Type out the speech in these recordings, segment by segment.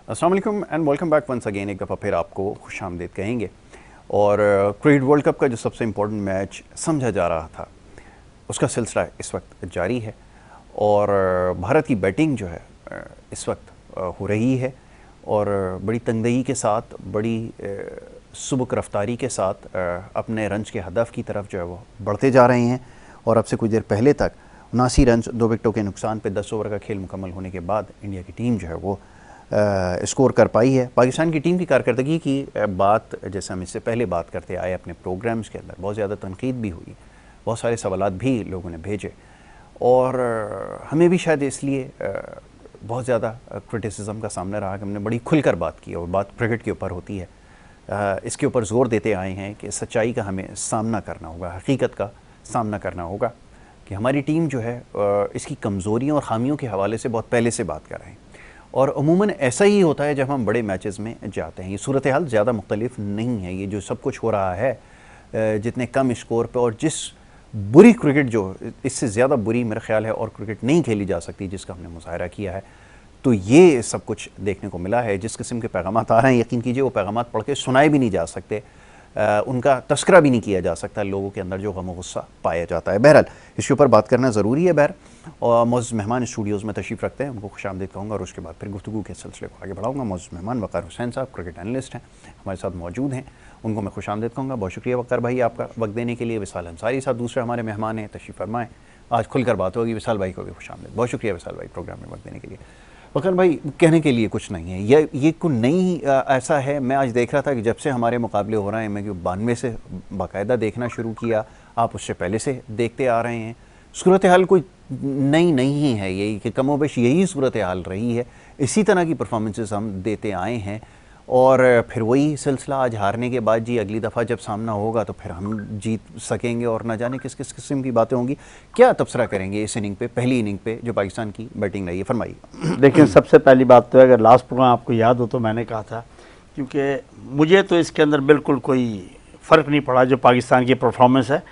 अस्सलाम वालेकुम and welcome back once again. एक दफ़ा फिर आपको खुशामदीद कहेंगे। और क्रिकेट वर्ल्ड कप का जो सबसे इम्पोर्टेंट मैच समझा जा रहा था उसका सिलसिला इस वक्त जारी है और भारत की बैटिंग जो है इस वक्त हो रही है और बड़ी तंगदही के साथ, बड़ी सुबक रफ्तारी के साथ अपने रन्स के हदफ की तरफ जो है वो बढ़ते जा रहे हैं। और अब से कुछ देर पहले तक 79 रन्स 2 विकेटों के नुकसान पे 10 ओवर का खेल मुकम्मल होने के बाद इंडिया की टीम जो है वो स्कोर कर पाई है। पाकिस्तान की टीम की कारकर्दगी की बात जैसे हम इससे पहले बात करते आए अपने प्रोग्राम्स के अंदर, बहुत ज़्यादा तनकीद भी हुई, बहुत सारे सवालात भी लोगों ने भेजे और हमें भी शायद इसलिए बहुत ज़्यादा क्रिटिसिज्म का सामना रहा कि हमने बड़ी खुलकर बात की और बात क्रिकेट के ऊपर होती है। इसके ऊपर ज़ोर देते आए हैं कि सच्चाई का हमें सामना करना होगा, हकीकत का सामना करना होगा कि हमारी टीम जो है इसकी कमज़ोरियों और ख़ामियों के हवाले से बहुत पहले से बात कर रहे हैं। और अमूमन ऐसा ही होता है जब हम बड़े मैचेस में जाते हैं। ये सूरत हाल ज़्यादा मुख्तलिफ नहीं है। ये जो सब कुछ हो रहा है जितने कम स्कोर पे और जिस बुरी क्रिकेट जो इससे ज़्यादा बुरी मेरा ख्याल है और क्रिकेट नहीं खेली जा सकती जिसका हमने मुज़ाहरा किया है, तो ये सब कुछ देखने को मिला है। जिस किस्म के पैगामात आ रहे हैं, यकीन कीजिए वो पैगामात पढ़ के सुनाए भी नहीं जा सकते, उनका तस्करा भी नहीं किया जा सकता। लोगों के अंदर जो गम गुस्सा पाया जाता है। बहरहाल इसके ऊपर बात करना ज़रूरी है। बहर और मौजूद मेहमान स्टूडियोज़ में तशरीफ़ रखते हैं, उनको खुशामदीद कहूँगा और उसके बाद फिर गुफ्तगू के सिलसिले को आगे बढ़ाऊँगा। मौजूद मेहमान वक़ार हुसैन साहब क्रिकेट एनालिस्ट हैं, हमारे साथ मौजूद हैं, उनको मैं खुशामदीद कहूँगा। बहुत शुक्रिया वक़ार भाई आपका वक्त देने के लिए। विशाल अंसारी साहब दूसरे हमारे मेहमान हैं, तशरीफ़ फरमाएँ, आज खुलकर बात होगी। विशाल भाई को भी खुशामदीद। बहुत शुक्रिया विशाल भाई प्रोग्राम में वक्त देने के लिए। वक़ार भाई कहने के लिए कुछ नहीं है, ये कुछ नहीं ऐसा है। मैं आज देख रहा था कि जब से हमारे मुकाबले हो रहे हैं, मैं 92 से बाकायदा देखना शुरू किया, आप उससे पहले से देखते आ रहे हैं। सूरत हाल कोई नई नहीं है, यही कि कमोबेश यही सूरत हाल रही है। इसी तरह की परफॉर्मेंसेस हम देते आए हैं और फिर वही सिलसिला आज हारने के बाद जी अगली दफ़ा जब सामना होगा तो फिर हम जीत सकेंगे और ना जाने किस किस किस्म की बातें होंगी। क्या तबसरा करेंगे इस इनिंग पे, पहली इनिंग पे जो पाकिस्तान की बैटिंग रही है, फरमाइए। देखिए, सबसे पहली बात तो है, अगर लास्ट प्रोग्राम आपको याद हो तो मैंने कहा था, क्योंकि मुझे तो इसके अंदर बिल्कुल कोई फ़र्क नहीं पड़ा जो पाकिस्तान की परफॉर्मेंस है।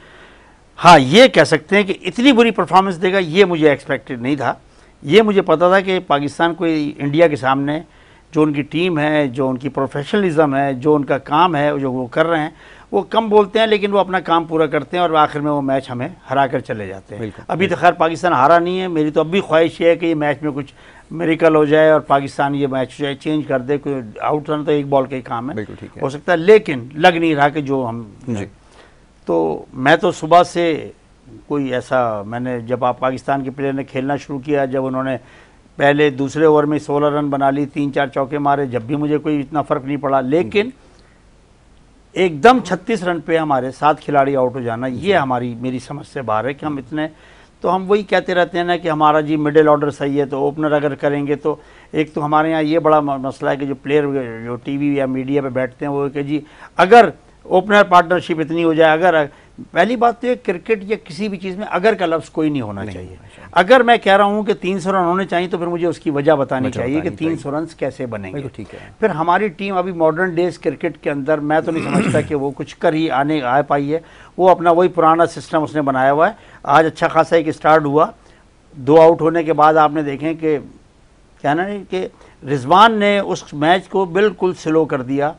हाँ, ये कह सकते हैं कि इतनी बुरी परफॉर्मेंस देगा ये मुझे एक्सपेक्टेड नहीं था। ये मुझे पता था कि पाकिस्तान को इंडिया के सामने जो उनकी टीम है, जो उनकी प्रोफेशनलिज्म है, जो उनका काम है, जो वो कर रहे हैं, वो कम बोलते हैं लेकिन वो अपना काम पूरा करते हैं और आखिर में वो मैच हमें हरा कर चले जाते हैं। अभी तो खैर पाकिस्तान हारा नहीं है। मेरी तो अब भी ख्वाहिश है कि ये मैच में कुछ मेरिकल हो जाए और पाकिस्तान ये मैच जो है चेंज कर दे। कोई आउट रन तो एक बॉल का ही काम है, हो सकता है, लेकिन लग नहीं रहा कि जो हम तो मैं तो सुबह से कोई ऐसा, मैंने जब आप पाकिस्तान के प्लेयर ने खेलना शुरू किया, जब उन्होंने पहले दूसरे ओवर में 16 रन बना ली, 3-4 चौके मारे, जब भी मुझे कोई इतना फ़र्क नहीं पड़ा। लेकिन एकदम 36 रन पे हमारे 7 खिलाड़ी आउट हो जाना, ये मेरी समझ से बाहर है कि हम इतने, तो हम वही कहते रहते हैं ना कि हमारा जी मिडिल ऑर्डर सही है तो ओपनर अगर करेंगे तो एक तो हमारे यहाँ ये बड़ा मसला है कि जो प्लेयर जो टीवी या मीडिया पे बैठते हैं वो कि जी अगर ओपनर पार्टनरशिप इतनी हो जाए, अगर पहली बात तो ये क्रिकेट या किसी भी चीज़ में अगर का लफ्ज़ कोई नहीं होना चाहिए। अगर मैं कह रहा हूँ कि 300 रन होने चाहिए तो फिर मुझे उसकी वजह बतानी चाहिए कि 300 रन कैसे बनेंगे। ठीक है। फिर हमारी टीम अभी मॉडर्न डेज क्रिकेट के अंदर मैं तो नहीं समझता कि वो कुछ कर ही आ पाई है। वो अपना वही पुराना सिस्टम उसने बनाया हुआ है। आज अच्छा खासा एक स्टार्ट हुआ, 2 आउट होने के बाद आपने देखें कि क्या ना कि रिजवान ने उस मैच को बिल्कुल स्लो कर दिया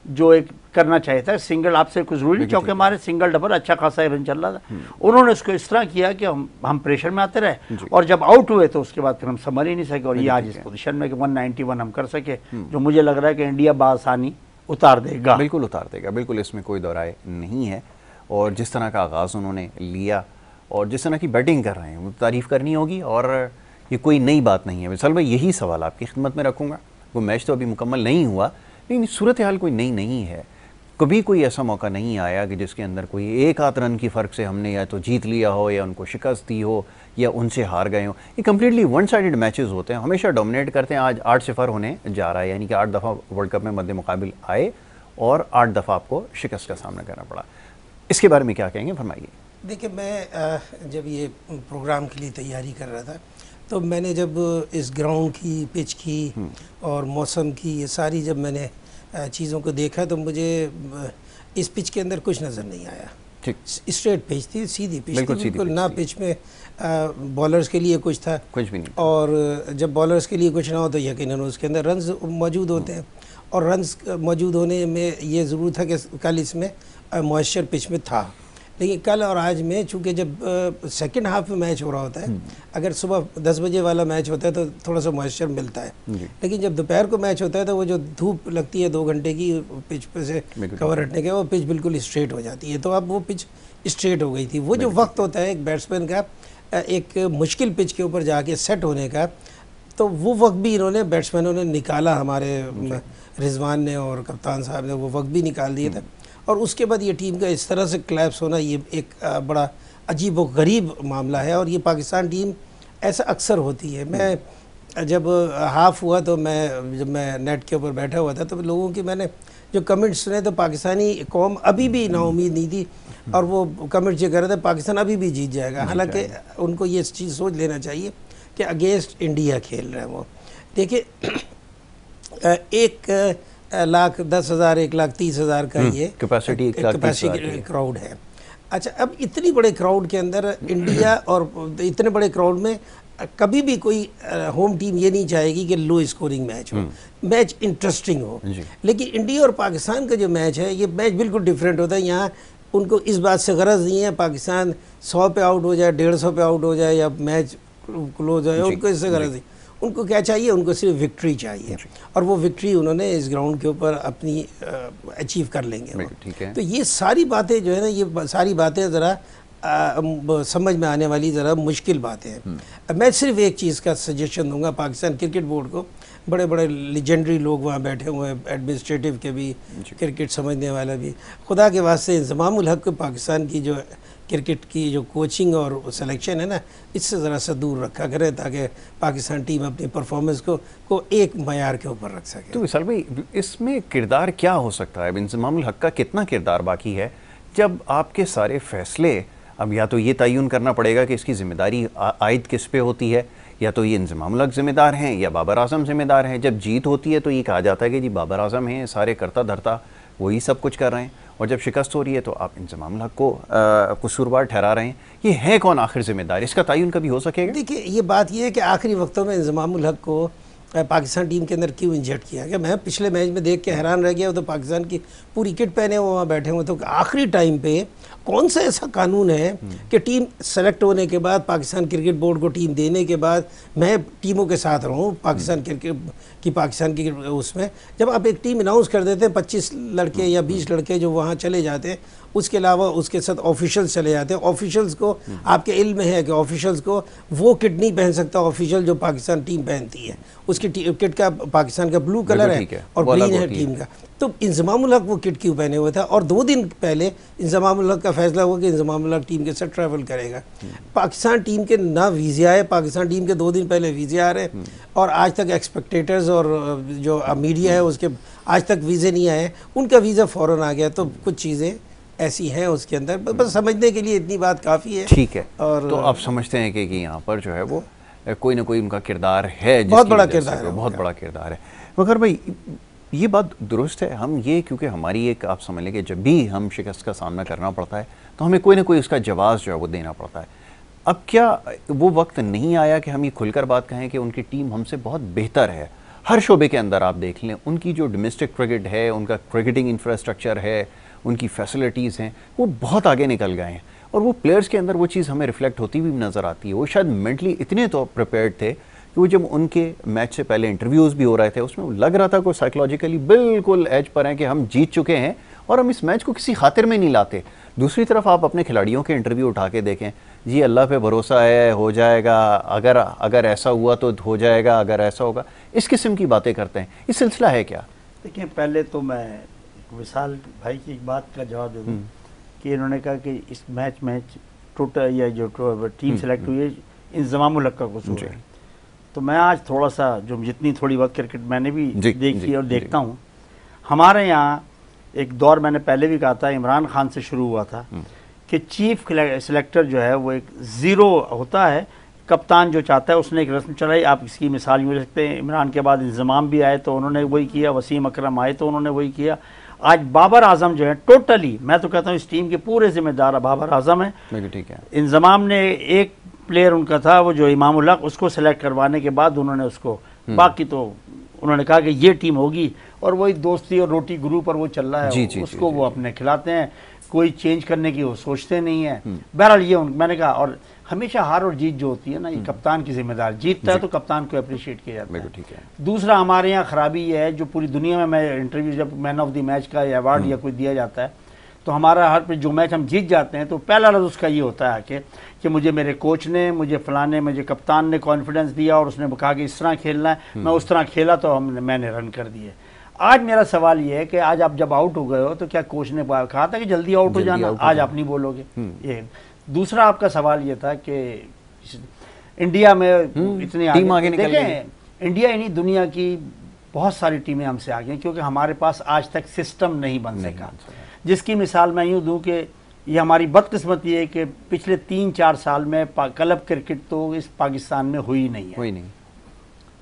जो एक करना चाहिए था। सिंगल आपसे कुछ जरूरी चौके मारे, सिंगल डबल अच्छा खासा रन चल रहा था, उन्होंने उसको इस तरह किया कि हम प्रेशर में आते रहे और जब आउट हुए तो उसके बाद फिर हम संभल ही नहीं सके। और ये आज इस पोजीशन में कि 191 हम कर सके, जो मुझे लग रहा है कि इंडिया बासानी उतार देगा। बिल्कुल उतार देगा, बिल्कुल इसमें कोई दो राय नहीं है। और जिस तरह का आगाज़ उन्होंने लिया और जिस तरह की बैटिंग कर रहे हैं वो तारीफ़ करनी होगी और ये कोई नई बात नहीं है। विशाल भाई यही सवाल आपकी खिदमत में रखूँगा। वो मैच तो अभी मुकम्मल नहीं हुआ लेकिन सूरत हाल कोई नई नहीं है। कभी कोई ऐसा मौका नहीं आया कि जिसके अंदर कोई 1-8 रन की फ़र्क से हमने या तो जीत लिया हो या उनको शिकस्त दी हो या उनसे हार गए हो। ये कम्प्लीटली वन साइडेड मैचेस होते हैं, हमेशा डोमिनेट करते हैं। आज 8-0 होने जा रहा है, यानी कि 8 दफ़ा वर्ल्ड कप में मद्दे मुकाबिल आए और 8 दफ़ा आपको शिकस्त का सामना करना पड़ा। इसके बारे में क्या कहेंगे, फरमाइए। देखिए, मैं जब ये प्रोग्राम के लिए तैयारी कर रहा था तो मैंने जब इस ग्राउंड की, पिच की और मौसम की, ये सारी जब मैंने चीज़ों को देखा तो मुझे इस पिच के अंदर कुछ नज़र नहीं आया। स्ट्रेट पिच थी, सीधी पिच थी, बिल्कुल बिल्कुल ना पिच में बॉलर्स के लिए कुछ था, कुछ भी नहीं। और जब बॉलर्स के लिए कुछ ना हो तो यकीनन उसके अंदर रन्स मौजूद होते हैं, और रन्स मौजूद होने में ये ज़रूर था कि कल इसमें मॉइस्चर पिच में था। लेकिन कल और आज में चूँकि जब सेकंड हाफ में मैच हो रहा होता है, अगर सुबह 10 बजे वाला मैच होता है तो थोड़ा सा मॉइस्चर मिलता है, लेकिन जब दोपहर को मैच होता है तो वो जो धूप लगती है 2 घंटे की पिच पे से कवर हटने के, वो पिच बिल्कुल स्ट्रेट हो जाती है। तो अब वो पिच स्ट्रेट हो गई थी। वो जो वक्त होता है एक बैट्समैन का एक मुश्किल पिच के ऊपर जाके सेट होने का, तो वो वक्त भी इन्होंने बैट्समैनों ने निकाला, हमारे रिजवान ने और कप्तान साहब ने वो वक्त भी निकाल दिया था। और उसके बाद ये टीम का इस तरह से क्लैप्स होना, ये एक बड़ा अजीब व गरीब मामला है, और ये पाकिस्तान टीम ऐसा अक्सर होती है। मैं जब हाफ हुआ तो जब मैं नेट के ऊपर बैठा हुआ था तो लोगों की मैंने जो कमेंट्स सुने, तो पाकिस्तानी कौम अभी भी नाउम्मीद नहीं थी, और वो कमेंट्स ये कर रहे थे पाकिस्तान अभी भी जीत जाएगा। हालांकि उनको ये चीज़ सोच लेना चाहिए कि अगेंस्ट इंडिया खेल रहे हैं वो। देखिए 1,10,000 1,30,000 का ये कैपेसिटी क्राउड है। अच्छा, अब इतनी बड़े क्राउड के अंदर इंडिया और इतने बड़े क्राउड में कभी भी कोई होम टीम ये नहीं चाहेगी कि लो स्कोरिंग मैच हो, मैच इंटरेस्टिंग हो। लेकिन इंडिया और पाकिस्तान का जो मैच है, ये मैच बिल्कुल डिफरेंट होता है। यहाँ उनको इस बात से गरज नहीं है पाकिस्तान 100 पे आउट हो जाए, 150 पे आउट हो जाए, या मैच क्लोज हो जाए, उनको इससे गरज नहीं। उनको क्या चाहिए? उनको सिर्फ विक्ट्री चाहिए, और वो विक्ट्री उन्होंने इस ग्राउंड के ऊपर अपनी अचीव कर लेंगे। ठीक है। तो ये सारी बातें जो है ना, ये सारी बातें ज़रा समझ में आने वाली ज़रा मुश्किल बातें हैं। मैं सिर्फ एक चीज़ का सजेशन दूंगा पाकिस्तान क्रिकेट बोर्ड को। बड़े बड़े लेजेंडरी लोग वहाँ बैठे हुए हैं, एडमिनिस्ट्रेटिव के भी, क्रिकेट समझने वाला भी। खुदा के वास्ते इंज़माम उल हक को पाकिस्तान की जो क्रिकेट की जो कोचिंग और सिलेक्शन है ना, इससे ज़रा सा दूर रखा करें, ताकि पाकिस्तान टीम अपनी परफॉर्मेंस को एक मयार के ऊपर रख सके। तो विशाल भाई, इसमें किरदार क्या हो सकता है? इंज़माम उल हक का कितना किरदार बाकी है, जब आपके सारे फैसले, अब या तो ये तयन करना पड़ेगा कि इसकी जिम्मेदारी आयद किस पे होती है, या तो ये इंज़माम उल हक जिम्मेदार हैं या बाबर आजम जिम्मेदार हैं। जब जीत होती है तो ये कहा जाता है कि जी बाबर आजम हैं, सारे करता धरता वही सब कुछ कर रहे हैं, और जब शिकस्त हो रही है तो आप इंज़माम उल हक को कसूरवार ठहरा रहे हैं। ये है कौन आखिर जिम्मेदार? इसका तयन कभी हो सकेगा? देखिए, ये बात ये है कि आखिरी वक्तों में इंज़माम उल हक को पाकिस्तान टीम के अंदर क्यों इंजर्ट किया गया। मैं पिछले मैच में देख के हैरान रह गया। तो पाकिस्तान की पूरी किट पहने वो वहाँ बैठे हुए, तो आखिरी टाइम पे कौन सा ऐसा कानून है कि टीम सेलेक्ट होने के बाद, पाकिस्तान क्रिकेट बोर्ड को टीम देने के बाद, मैं टीमों के साथ रहूँ पाकिस्तान की उसमें, जब आप एक टीम अनाउंस कर देते हैं 25 लड़के या 20 लड़के जो वहाँ चले जाते हैं, उसके अलावा उसके साथ ऑफिशियल्स चले जाते हैं। ऑफिशियल्स को आपके इल्म में है कि ऑफिशियल्स को वो किट नहीं पहन सकता ऑफिशियल जो पाकिस्तान टीम पहनती है। उसकी किट का पाकिस्तान का ब्लू कलर है और ग्रीन है टीम का। तो इंज़माम उल हक वो किट क्यों पहने हुए था? और 2 दिन पहले इंज़माम उल हक का फैसला हुआ कि इंज़माम उल हक टीम के साथ ट्रैवल करेगा। पाकिस्तान टीम के ना वीज़े आए, पाकिस्तान टीम के 2 दिन पहले वीज़े आ रहे, और आज तक एक्सपेक्टेटर्स और जो मीडिया है उसके आज तक वीज़े नहीं आए, उनका वीज़ा फ़ौरन आ गया। तो कुछ चीज़ें ऐसी हैं उसके अंदर, बस समझने के लिए इतनी बात काफ़ी है। ठीक है। और तो आप समझते हैं कि यहाँ पर जो है वो कोई ना कोई उनका किरदार है, बहुत बड़ा किरदार है, बहुत बड़ा किरदार है। मगर भाई ये बात दुरुस्त है, हम ये, क्योंकि हमारी एक, आप समझ लें कि जब भी हम शिकस्त का सामना करना पड़ता है तो हमें कोई ना कोई उसका जवाब जो है वो देना पड़ता है। अब क्या वो वक्त नहीं आया कि हम ये खुलकर बात कहें कि उनकी टीम हमसे बहुत बेहतर है? हर शोबे के अंदर आप देख लें, उनकी जो डोमेस्टिक क्रिकेट है, उनका क्रिकेटिंग इंफ्रास्ट्रक्चर है, उनकी फैसिलिटीज़ हैं, वो बहुत आगे निकल गए हैं, और वो प्लेयर्स के अंदर वो चीज़ हमें रिफ्लेक्ट होती हुई नज़र आती है। वो शायद मेंटली इतने तो प्रिपेयर्ड थे कि वो जब उनके मैच से पहले इंटरव्यूज़ भी हो रहे थे, उसमें लग रहा था कि साइकोलॉजिकली बिल्कुल एज पर हैं कि हम जीत चुके हैं और हम इस मैच को किसी खातिर में नहीं लाते। दूसरी तरफ आप अपने खिलाड़ियों के इंटरव्यू उठा के देखें, जी अल्लाह पे भरोसा है, हो जाएगा, अगर ऐसा हुआ तो हो जाएगा, अगर ऐसा होगा, इस किस्म की बातें करते हैं। ये सिलसिला है क्या? देखिए, पहले तो मैं विशाल भाई की एक बात का जवाब दे दूँ कि इन्होंने कहा कि इस मैच टोटल या जो टीम सेलेक्ट हुई है इंज़माम उल हक का कसूर है। तो मैं आज थोड़ा सा जो जितनी थोड़ी बहुत क्रिकेट मैंने भी देखी और देखता हूँ, हमारे यहाँ एक दौर मैंने पहले भी कहा था, इमरान खान से शुरू हुआ था कि चीफ सिलेक्टर जो है वो एक ज़ीरो होता है, कप्तान जो चाहता है उसने एक रस्म चलाई। आप इसकी मिसाल यूँ ले सकते हैं, इमरान के बाद इंज़माम भी आए तो उन्होंने वही किया, वसीम अकरम आए तो उन्होंने वही किया, आज बाबर आजम जो है टोटली, मैं तो कहता हूँ इस टीम के पूरे जिम्मेदार बाबर आजम है। ठीक है। इंजमाम ने एक प्लेयर उनका था वो जो इमामुल हक, उसको सेलेक्ट करवाने के बाद उन्होंने उसको, बाकी तो उन्होंने कहा कि ये टीम होगी, और वही दोस्ती और रोटी ग्रुप पर वो चल रहा है, उसको वो अपने खिलाते हैं, कोई चेंज करने की वो सोचते नहीं है। बहरहाल ये मैंने कहा, और हमेशा हार और जीत जो होती है ना, ये कप्तान की जिम्मेदारी, जीतता है तो कप्तान को अप्रिशिएट किया जाता है। ठीक है। दूसरा हमारे यहाँ खराबी ये है, जो पूरी दुनिया में मैं इंटरव्यू, जब मैन ऑफ द मैच का अवार्ड या कोई दिया जाता है, तो हमारा हर पे जो मैच हम जीत जाते हैं तो पहला लफ्ज़ उसका ये होता है कि मुझे मेरे कोच ने, मुझे फलाने, मुझे कप्तान ने कॉन्फिडेंस दिया और उसने कहा कि इस तरह खेलना है, मैं उस तरह खेला तो मैंने रन कर दिए। आज मेरा सवाल ये है कि आज आप जब आउट हो गए हो तो क्या कोच ने कहा था कि जल्दी आउट हो जाना? आज आप नहीं बोलोगे। ये दूसरा आपका सवाल ये था कि इंडिया में इतने आगे देखें, इंडिया ही नहीं दुनिया की बहुत सारी टीमें हमसे आगे हैं, क्योंकि हमारे पास आज तक सिस्टम नहीं बन सका। जिसकी मिसाल मैं यूँ दूँ कि ये हमारी बदकिस्मती है कि पिछले 3-4 साल में क्लब क्रिकेट तो इस पाकिस्तान में हुई नहीं है।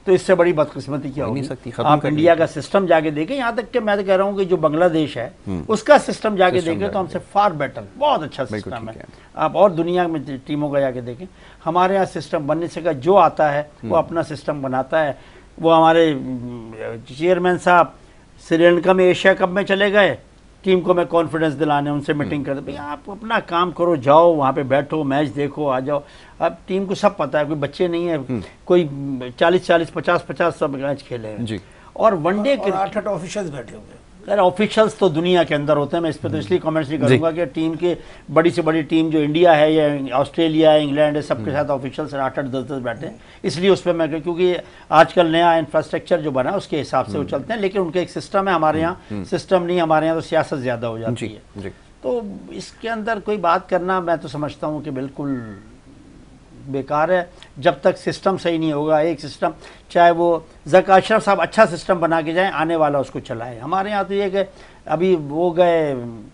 तो इससे बड़ी बदकिस्मती क्या होगी? आप इंडिया का सिस्टम जाके देखें, यहाँ तक कि मैं तो कह रहा हूँ कि जो बांग्लादेश है उसका सिस्टम जाके देखें तो हमसे फार बेटर, बहुत अच्छा सिस्टम है। आप और दुनिया में टीमों का जाके देखें, हमारे यहाँ सिस्टम बनने से का जो आता है वो अपना सिस्टम बनाता है। वो हमारे चेयरमैन साहब श्रीलंका में एशिया कप में चले गए, टीम को मैं कॉन्फिडेंस दिलाने उनसे मीटिंग करते, भाई आप अपना काम करो, जाओ वहाँ पे बैठो, मैच देखो, आ जाओ। अब टीम को सब पता है, कोई बच्चे नहीं है, कोई 40-40, 50-50 सब मैच खेले हैं। और वनडे के 8 ऑफिशियल्स बैठे हुए हैं। खैर ऑफिशियल्स तो दुनिया के अंदर होते हैं, मैं इस पर तो इसलिए कमेंट्स नहीं करूँगा कि टीम के बड़ी से बड़ी टीम जो इंडिया है या ऑस्ट्रेलिया है, इंग्लैंड है, सबके साथ ऑफिशियल्स 8-8, 10-10 बैठे हैं। इसलिए उस पर मैं, क्योंकि आजकल नया इंफ्रास्ट्रक्चर जो बना है उसके हिसाब से वो चलते हैं, लेकिन उनका एक सिस्टम है, हमारे यहाँ सिस्टम नहीं, हमारे यहाँ तो सियासत ज़्यादा हो जाती है। तो इसके अंदर कोई बात करना मैं तो समझता हूँ कि बिल्कुल बेकार है, जब तक सिस्टम सही नहीं होगा। एक सिस्टम, चाहे वो ज़का अशरफ साहब अच्छा सिस्टम बना के जाएं, आने वाला उसको चलाए। हमारे यहाँ तो ये कि अभी वो गए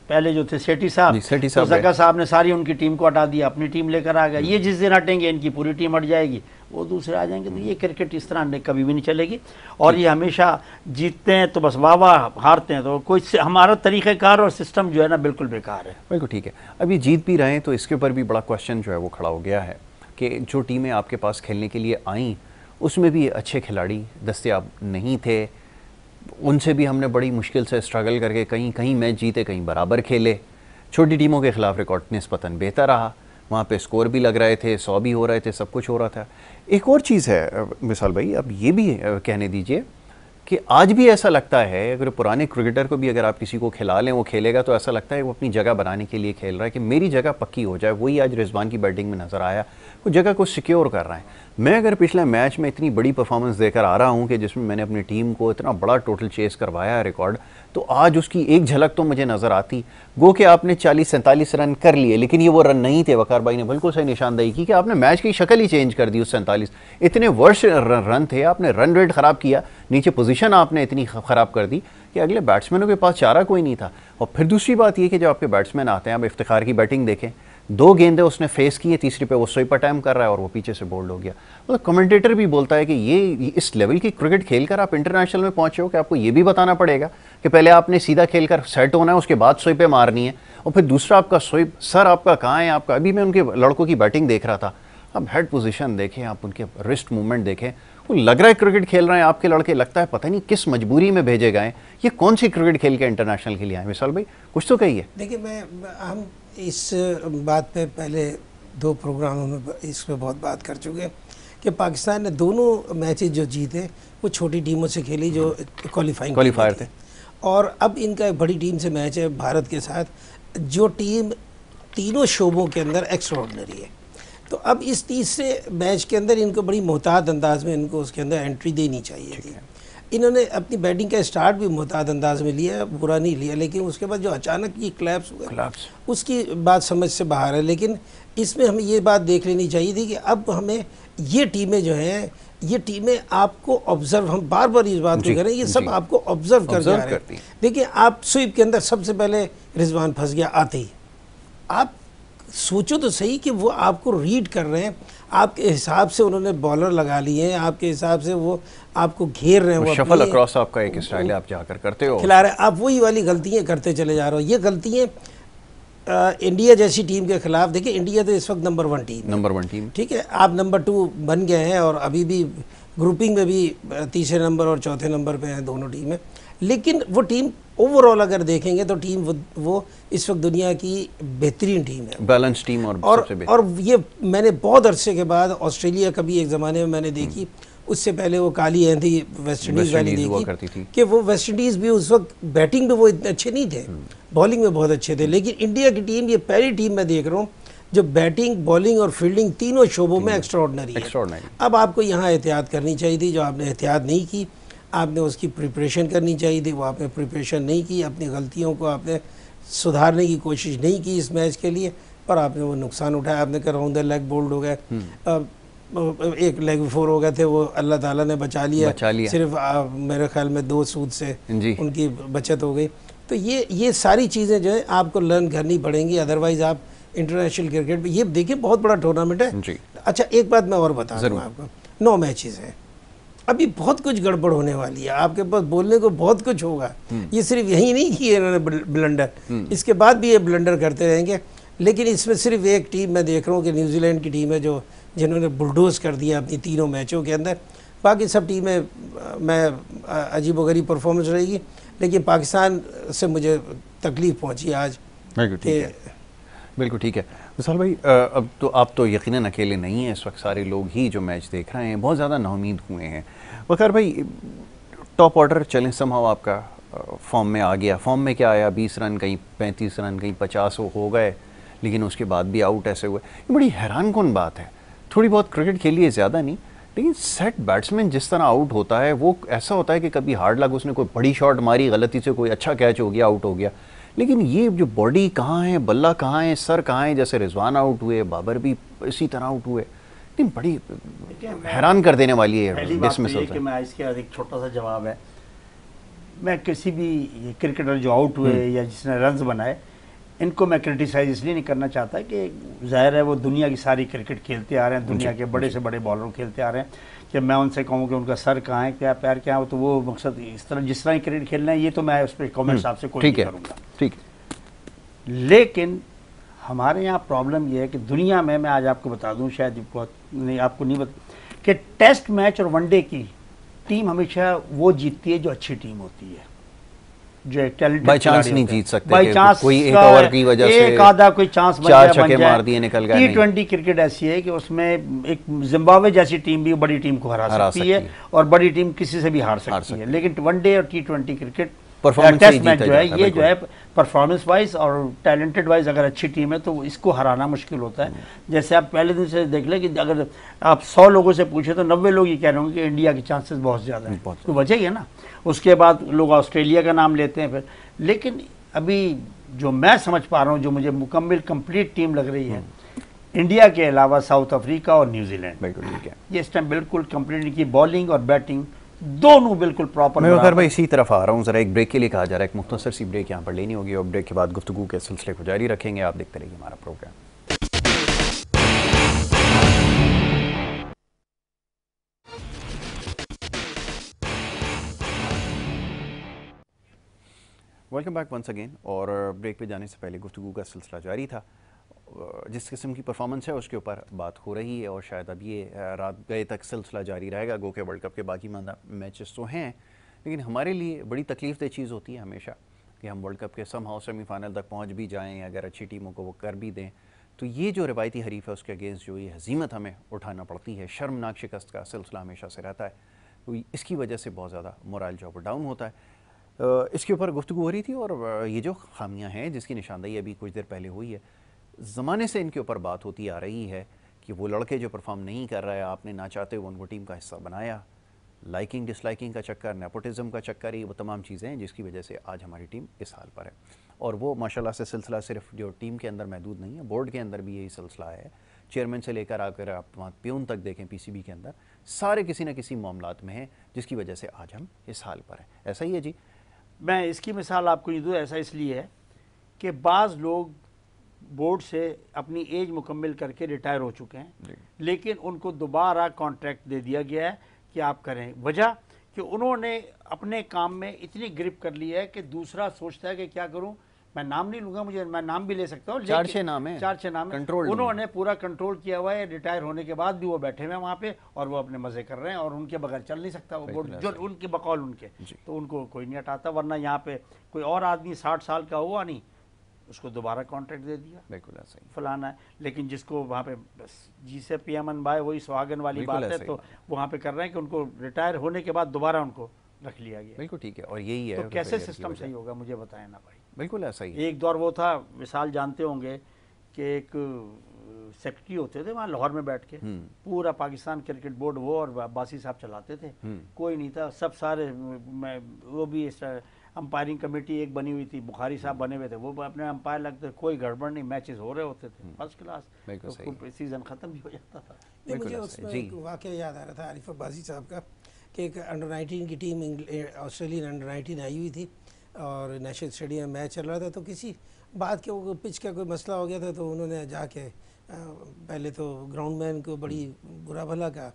पहले जो थे सेठी साहब, तो ज़का साहब ने सारी उनकी टीम को हटा दिया, अपनी टीम लेकर आ गए। ये जिस दिन हटेंगे इनकी पूरी टीम हट जाएगी, वो दूसरे आ जाएंगे। तो ये क्रिकेट इस तरह कभी भी नहीं चलेगी, और ये हमेशा जीतते हैं तो बस वाह वाह, हारते हैं तो कोई, हमारा तरीक़ेकार और सिस्टम जो है ना बिल्कुल बेकार है। बिल्कुल ठीक है। अभी जीत भी रहे हैं तो इसके ऊपर भी बड़ा क्वेश्चन जो है वो खड़ा हो गया है कि जो टीमें आपके पास खेलने के लिए आईं उसमें भी अच्छे खिलाड़ी दस्तयाब नहीं थे, उनसे भी हमने बड़ी मुश्किल से स्ट्रगल करके कहीं कहीं मैच जीते, कहीं बराबर खेले। छोटी टीमों के ख़िलाफ़ रिकॉर्ड निस्बतन बेहतर रहा, वहाँ पे स्कोर भी लग रहे थे, 100 भी हो रहे थे, सब कुछ हो रहा था। एक और चीज़ है मिसाल भाई, अब ये भी कहने दीजिए कि आज भी ऐसा लगता है, अगर पुराने क्रिकेटर को भी अगर आप किसी को खिला लें, वो खेलेगा तो ऐसा लगता है वो अपनी जगह बनाने के लिए खेल रहा है कि मेरी जगह पक्की हो जाए। वही आज रिजवान की बैटिंग में नज़र आया, वो जगह को सिक्योर कर रहा है। मैं अगर पिछले मैच में इतनी बड़ी परफॉर्मेंस देकर आ रहा हूँ कि जिसमें मैंने अपनी टीम को इतना बड़ा टोटल चेस करवाया है रिकॉर्ड, तो आज उसकी एक झलक तो मुझे नज़र आती। गो कि आपने 40-47 रन कर लिए, लेकिन ये वो रन नहीं थे। वकार भाई ने बिल्कुल सही निशानदेही की कि आपने मैच की शक्ल ही चेंज कर दी उस 47। इतने वर्ष रन थे, आपने रन रेट ख़राब किया, नीचे पोजीशन आपने इतनी ख़राब कर दी कि अगले बैट्समैनों के पास चारा कोई नहीं था। और फिर दूसरी बात ये कि जब आपके बैट्समैन आते हैं, आप इफ्तिखार की बैटिंग देखें, 2 गेंदें उसने फेस की है, तीसरी पे वो स्वीपर टाइम कर रहा है और वो पीछे से बोल्ड हो गया। मतलब कमेंटेटर भी बोलता है कि ये इस लेवल की क्रिकेट खेलकर आप इंटरनेशनल में पहुंचे हो कि आपको ये भी बताना पड़ेगा कि पहले आपने सीधा खेलकर सेट होना है, उसके बाद स्वीपर मारनी है, और फिर दूसरा आपका स्वीप सर आपका कहाँ है आपका। अभी मैं उनके लड़कों की बैटिंग देख रहा था, आप हेड पोजीशन देखें, आप उनके रिस्ट मूवमेंट देखें, वो लग रहा है क्रिकेट खेल रहे हैं आपके लड़के, लगता है पता नहीं किस मजबूरी में भेजे गए। ये कौन सी क्रिकेट खेल के इंटरनेशनल के लिए आए? मिसाल भाई कुछ तो कहिए। देखिए, हम इस बात पे पहले 2 प्रोग्रामों में इस पर बहुत बात कर चुके हैं कि पाकिस्तान ने दोनों मैचेस जो जीते वो छोटी टीमों से खेली जो क्वालिफायर थे, और अब इनका एक बड़ी टीम से मैच है भारत के साथ, जो टीम तीनों शोबों के अंदर एक्स्ट्राऑर्डिनरी है। तो अब इस तीसरे मैच के अंदर इनको बड़ी मोहतात अंदाज में इनको उसके अंदर एंट्री देनी चाहिए थी। इन्होंने अपनी बैटिंग का स्टार्ट भी मोहतात अंदाज में लिया, बुरा नहीं लिया, लेकिन उसके बाद जो अचानक ये क्लैप्स हुआ उसकी बात समझ से बाहर है। लेकिन इसमें हमें ये बात देख लेनी चाहिए थी कि अब हमें ये टीमें जो हैं, ये टीमें आपको ऑब्जर्व, हम बार बार इस बात को करें, ये सब आपको ऑब्जर्व कर जा रहे हैं। देखिए, आप स्वीप के अंदर सबसे पहले रिजवान फंस गया आते ही। आप सोचो तो सही कि वो आपको रीड कर रहे हैं, आपके हिसाब से उन्होंने बॉलर लगा लिए हैं, आपके हिसाब से वो आपको घेर रहे हैं, वो शफल अक्रॉस आपका एक स्टाइल है, आप जाकर करते हो, खिला रहे हैं, आप वही वाली गलतियाँ करते चले जा रहे हो। ये गलतियाँ इंडिया जैसी टीम के खिलाफ, देखिए इंडिया तो इस वक्त नंबर 1 टीम है, नंबर 1 टीम, ठीक है, आप नंबर 2 बन गए हैं और अभी भी ग्रुपिंग में भी तीसरे नंबर और चौथे नंबर पे हैं दोनों टीमें। लेकिन वो टीम ओवरऑल अगर देखेंगे तो टीम वो इस वक्त दुनिया की बेहतरीन टीम है, बैलेंस टीम और सबसे और ये मैंने बहुत अरसे के बाद ऑस्ट्रेलिया कभी एक ज़माने में मैंने देखी, उससे पहले वो काली आंधी वेस्ट इंडीज़ वाली देखी कि वो वेस्ट इंडीज़ भी उस वक्त बैटिंग में वो इतने अच्छे नहीं थे, बॉलिंग में बहुत अच्छे थे। लेकिन इंडिया की टीम ये पहली टीम मैं देख रहा हूँ जो बैटिंग, बॉलिंग और फील्डिंग तीनों शोबों में एक्स्ट्राऑर्डिनरी है। अब आपको यहाँ एहतियात करनी चाहिए थी, जो आपने एहतियात नहीं की, आपने उसकी प्रिपरेशन करनी चाहिए थी, वो आपने प्रिपरेशन नहीं की, अपनी गलतियों को आपने सुधारने की कोशिश नहीं की इस मैच के लिए, पर आपने वो नुकसान उठाया। आपने कहा राउंड द लेग बोल्ड हो गए, एक लेग बिफोर हो गए थे, वो अल्लाह ताला ने बचा लिया। सिर्फ मेरे ख्याल में 2 सूद से उनकी बचत हो गई। तो ये सारी चीज़ें जो है आपको लर्न करनी पड़ेंगी, अदरवाइज़ आप इंटरनेशनल क्रिकेट में, ये देखिए बहुत बड़ा टूर्नामेंट है। अच्छा एक बात मैं और बता दूँ आपको, 9 मैचेस हैं, अभी बहुत कुछ गड़बड़ होने वाली है, आपके पास बोलने को बहुत कुछ होगा। ये सिर्फ यही नहीं किए इन्होंने ब्लंडर, इसके बाद भी ये ब्लंडर करते रहेंगे। लेकिन इसमें सिर्फ एक टीम मैं देख रहा हूँ कि न्यूजीलैंड की टीम है जो जिन्होंने बुलडोज कर दिया अपनी तीनों मैचों के अंदर। बाकी सब टीमें मैं अजीबोगरीब परफॉर्मेंस रहेगी, लेकिन पाकिस्तान से मुझे तकलीफ़ पहुँची आज। बिल्कुल ठीक है विशाल भाई। अब तो आप तो यकीनन अकेले नहीं हैं, इस वक्त सारे लोग ही जो मैच देख रहे हैं बहुत ज़्यादा नाउमीद हुए हैं। वकार भाई, टॉप ऑर्डर चलें समहाउ आपका फॉर्म में आ गया, फॉर्म में क्या आया, 20 रन कहीं 35 रन कहीं 50 हो गए, लेकिन उसके बाद भी आउट ऐसे हुए। ये बड़ी हैरान कौन बात है। थोड़ी बहुत क्रिकेट खेली है, ज़्यादा नहीं, लेकिन सेट बैट्समैन जिस तरह आउट होता है वो ऐसा होता है कि कभी हार्ड लग, उसने कोई बड़ी शॉट मारी, गलती से कोई अच्छा कैच हो गया, आउट हो गया। लेकिन ये जो बॉडी कहाँ है, बल्ला कहाँ है, सर कहाँ है, जैसे रिजवान आउट हुए, बाबर भी इसी तरह आउट हुए, लेकिन बड़ी हैरान कर देने वाली है डिसमिसल से। मैं इसके एक छोटा सा जवाब है, मैं किसी भी क्रिकेटर जो आउट हुए या जिसने रन्स बनाए, इनको मैं क्रिटिसाइज इसलिए नहीं करना चाहता कि जाहिर है वो दुनिया की सारी क्रिकेट खेलते आ रहे हैं, दुनिया के बड़े से बड़े बॉलर खेलते आ रहे हैं। कि मैं उनसे कहूँ कि उनका सर कहाँ है, क्या पैर क्या है, तो वो मकसद इस तरह जिस तरह ही क्रिकेट खेलना है, ये तो मैं उस पर कॉमेंट्स आपसे कोई नहीं करूँगा, ठीक। लेकिन हमारे यहाँ प्रॉब्लम ये है कि दुनिया में, मैं आज आपको बता दूँ, शायद आपको नहीं बता, कि टेस्ट मैच और वनडे की टीम हमेशा वो जीतती है जो अच्छी टीम होती है, जो एक टैलेंटेड बाय चांस नहीं जीत सकते, बाय चांस कोई एक ओवर की वजह से एक आधा कोई चांस बन चार छक्के मार दिए निकल गए। T20 क्रिकेट ऐसी है कि उसमें एक जिम्बाब्वे जैसी टीम भी बड़ी टीम को हरा सकती है और बड़ी टीम किसी से भी हार सकती है, लेकिन वनडे और T20 क्रिकेट टेस्ट मैच जो है, ये जो है परफॉर्मेंस वाइज और टैलेंटेड वाइज अगर अच्छी टीम है तो इसको हराना मुश्किल होता है। जैसे आप पहले दिन से देख लें कि अगर आप 100 लोगों से पूछे तो 90 लोग ये कह रहे होंगे कि इंडिया के चांसेस बहुत ज़्यादा हैं, तो वजह ही है ना। उसके बाद लोग ऑस्ट्रेलिया का नाम लेते हैं फिर, लेकिन अभी जो मैं समझ पा रहा हूँ, जो मुझे मुकम्मल कंप्लीट टीम लग रही है, इंडिया के अलावा साउथ अफ्रीका और न्यूजीलैंड, बिल्कुल ठीक है, ये इस टाइम बिल्कुल कंप्लीट की बॉलिंग और बैटिंग दोनों बिल्कुल प्रॉपर। मैं वकार भाई इसी तरफ आ रहा हूँ, ज़रा एक ब्रेक के लिए कहा जा रहा है, एक मुख्तसर सी ब्रेक यहाँ पर लेनी होगी और ब्रेक के बाद गुफ्तगू के सिलसिले को जारी रखेंगे। आप देखते रहिए हमारा programme. Welcome back once again. और ब्रेक पे जाने से पहले गुफ्तगू का सिलसिला जारी था, जिस किस्म की परफॉर्मेंस है उसके ऊपर बात हो रही है और शायद अब ये रात गए तक सिलसिला जारी रहेगा। गो के वर्ल्ड कप के बाकी मैचेस तो हैं, लेकिन हमारे लिए बड़ी तकलीफ़देह चीज़ होती है हमेशा कि हम वर्ल्ड कप के समहाउ सेमीफाइनल तक पहुंच भी जाएं, अगर अच्छी टीमों को वो कर भी दें, तो ये जो रिवायती हरीफ है उसके अगेंस्ट जो ये हजीमत हमें उठाना पड़ती है, शर्मनाक शिकस्त का सिलसिला हमेशा से रहता है, तो इसकी वजह से बहुत ज़्यादा मोरल जो डाउन होता है। इसके ऊपर गुफ्तगू हो रही थी और ये जो खामियाँ हैं जिसकी निशानदेही अभी कुछ देर पहले हुई है, ज़माने से इनके ऊपर बात होती आ रही है कि वो लड़के जो परफॉर्म नहीं कर रहा है, आपने ना चाहते हुए उनको टीम का हिस्सा बनाया, लाइकिंग डिसलाइकिंग का चक्कर, नेपोटिज्म का चक्कर, ये वो तमाम चीज़ें हैं जिसकी वजह से आज हमारी टीम इस हाल पर है। और वो माशाल्लाह से सिलसिला सिर्फ जो टीम के अंदर महदूद नहीं है, बोर्ड के अंदर भी यही सिलसिला है। चेयरमैन से लेकर आकर आप वहाँ प्यून तक देखें पीसीबी के अंदर, सारे किसी न किसी मामलात में हैं जिसकी वजह से आज हम इस हाल पर हैं। ऐसा ही है जी। मैं इसकी मिसाल आपको ये दूँ, ऐसा इसलिए है कि बाज़ लोग बोर्ड से अपनी एज मुकम्मल करके रिटायर हो चुके हैं, लेकिन उनको दोबारा कॉन्ट्रैक्ट दे दिया गया है कि आप करें। वजह कि उन्होंने अपने काम में इतनी ग्रिप कर ली है कि दूसरा सोचता है कि क्या करूं, मैं नाम नहीं लूंगा, मैं नाम भी ले सकता हूँ, 4-6 नाम है, 4-6 नाम है, कंट्रोल उन्होंने पूरा कंट्रोल किया हुआ है। रिटायर होने के बाद भी वो बैठे हुए हैं वहाँ पे और वो अपने मजे कर रहे हैं, और उनके बगैर चल नहीं सकता वो बोर्ड, जो उनके बकौल उनके, तो उनको कोई नहीं हटाता। वरना यहाँ पे कोई और आदमी 60 साल का हुआ नहीं, उसको दोबारा कॉन्ट्रैक्ट दे दिया, बिल्कुल ऐसा ही फलाना है। लेकिन जिसको वहाँ पे बस जी से पियामन बाय, वही सुहागन वाली बात है, तो वहाँ पे कर रहे हैं कि उनको रिटायर होने के बाद दोबारा उनको रख लिया गया। बिल्कुल ठीक है, और यही है तो कैसे सिस्टम सही होगा, मुझे बताएं ना भाई। बिल्कुल ऐसा ही। एक दौर वो था, विशाल जानते होंगे, कि एक सेक्रेटरी होते थे वहाँ लाहौर में बैठ के, पूरा पाकिस्तान क्रिकेट बोर्ड वो और अब्बासी साहब चलाते थे, कोई नहीं था, सब सारे वो भी अंपायरिंग कमेटी एक बनी हुई थी, बुखारी साहब बने हुए थे, वो अपने अंपायर लगते, कोई गड़बड़ नहीं, मैचेस हो रहे होते थे फर्स्ट क्लास, तो सीजन खत्म भी हो जाता था। मुझे उसमें एक वाक़या याद आ रहा था आरिफ अब्बासी साहब का, कि एक अंडर 19 की टीम ऑस्ट्रेलियन अंडर 19 आई हुई थी और नेशनल स्टेडियम मैच चल रहा था, तो किसी बात के वो पिच का कोई मसला हो गया था, तो उन्होंने जाके पहले तो ग्राउंडमैन को बड़ी बुरा भला कहा,